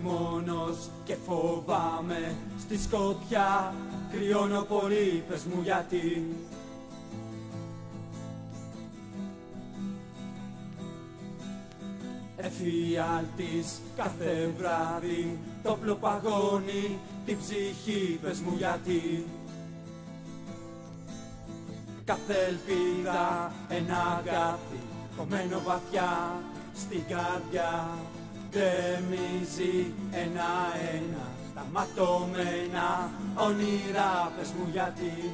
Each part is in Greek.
μόνος και φοβάμαι στη σκοτιά. Κρυώνω πολύ, πες μου γιατί. Εφιάλτης κάθε βράδυ, το όπλο παγώνει την ψυχή, πες μου γιατί. Κάθε ελπίδα ένα αγκάθι κομμένο βαθιά στην καρδιά, γκρεμίζει ένα-ένα τα ματωμένα όνειρα, πες μου γιατί.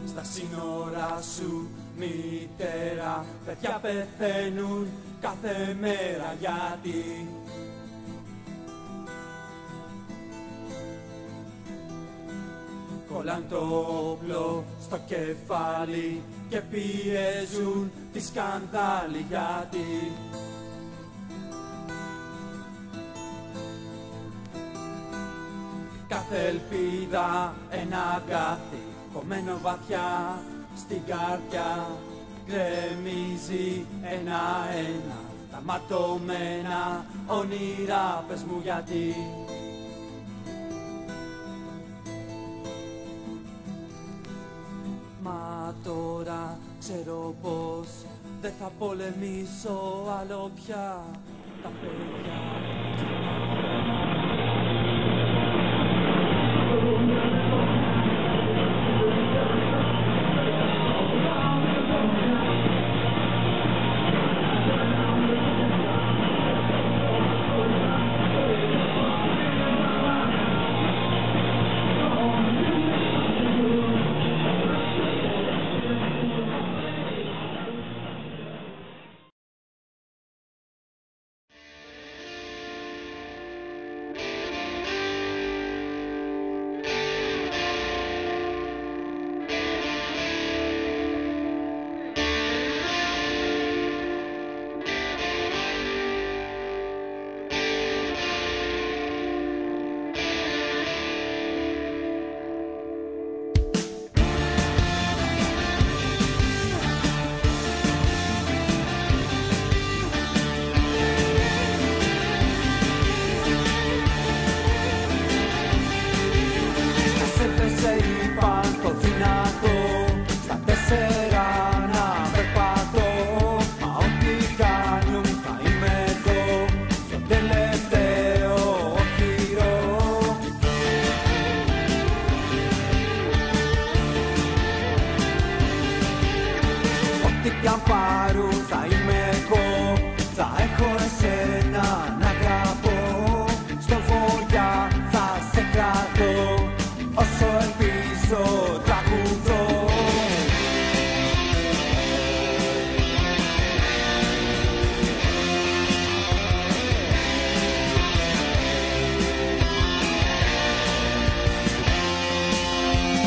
Στα σύνορα σου μητέρα, παιδιά πεθαίνουν κάθε μέρα γιατί. Κολλάν το όπλο στο κεφάλι και πιέζουν τη σκανδάλη γιατί. Κάθε ελπίδα ένα αγκάθι κομμένο βαθιά στην καρδιά, γκρεμίζει ένα-ένα τα ματωμένα όνειρα, πες μου γιατί. Μα τώρα ξέρω πως δεν θα πολεμήσω άλλο πια τα παιδιά.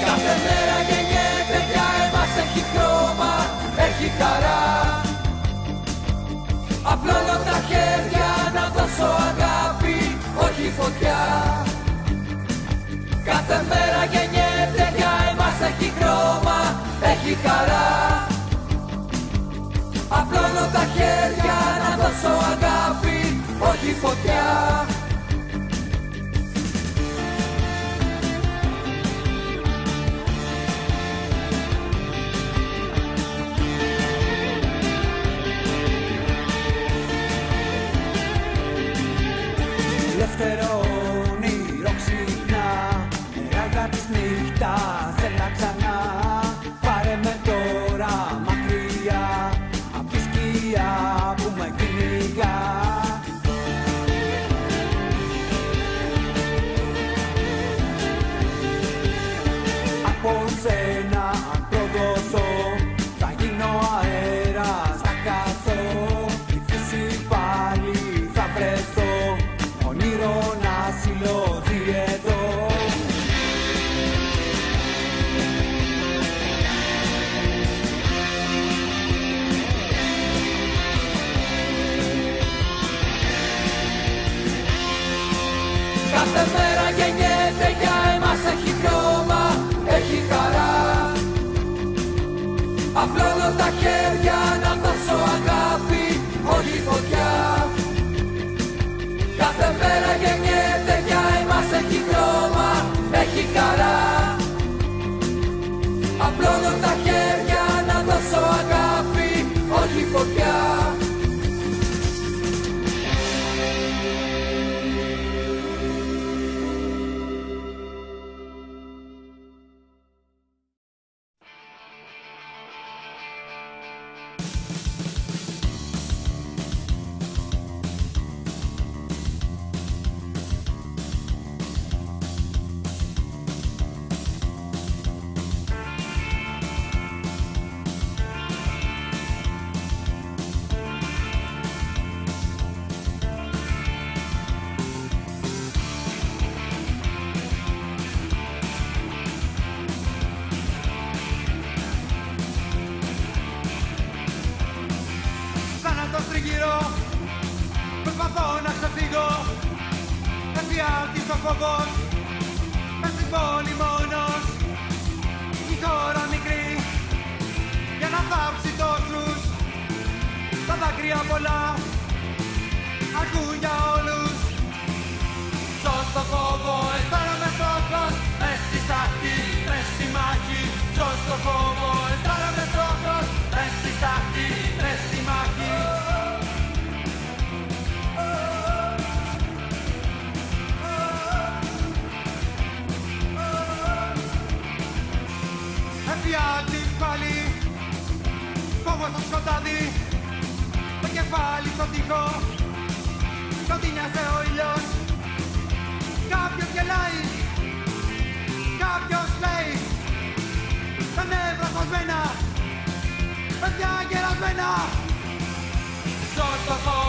Κάθε μέρα γεννιέται για εμάς, έχει χρώμα, έχει χαρά. Απλώνω τα χέρια να δώσω αγάπη, όχι φωτιά. Κάθε μέρα γεννιέται για εμάς, έχει χρώμα, έχει χαρά. Απλώνω τα χέρια να δώσω αγάπη, όχι φωτιά. Ελεύθερο όνειρο ξυπνά, ράγα της νύχτας, έλα ξανά. Πάρε με τώρα μακριά, απ' τη σκιά που με κυνηγά. Από σένα αν προδώσω, θα γίνω αέρας, θα χάσω. Τη φύση πάλι θα βρέσω, όνειρο να συλλογεί εδώ. Κάθε μέρα γεννιέται για εμάς, έχει χρώμα, έχει χαρά. Απλώνω τα χέρια να δώσω αγάπη, Εφιάλτης ο φόβος, μες στην πόλη μόνος, η χώρα μικρή, για να θάψει τόσους, τα δάκρυα πολλά, αρκούν για όλους. Σως το φόβο, αισθάνομαι στόχος, μες στη στάχτη, μες στη μάχη. Σως το φόβο, αισθάνομαι στόχος, μες στη στάχτη, μες στη μάχη. Εφιάλτης πάλι, φόβος στο σκοτάδι, το κεφάλι στον τοίχο, σκοτεινιάσε ο ήλιος. Κάποιος γελάει, κάποιος λέει, τα νεύρα σπασμένα, παιδιά γερασμένα. Σως το φόβο.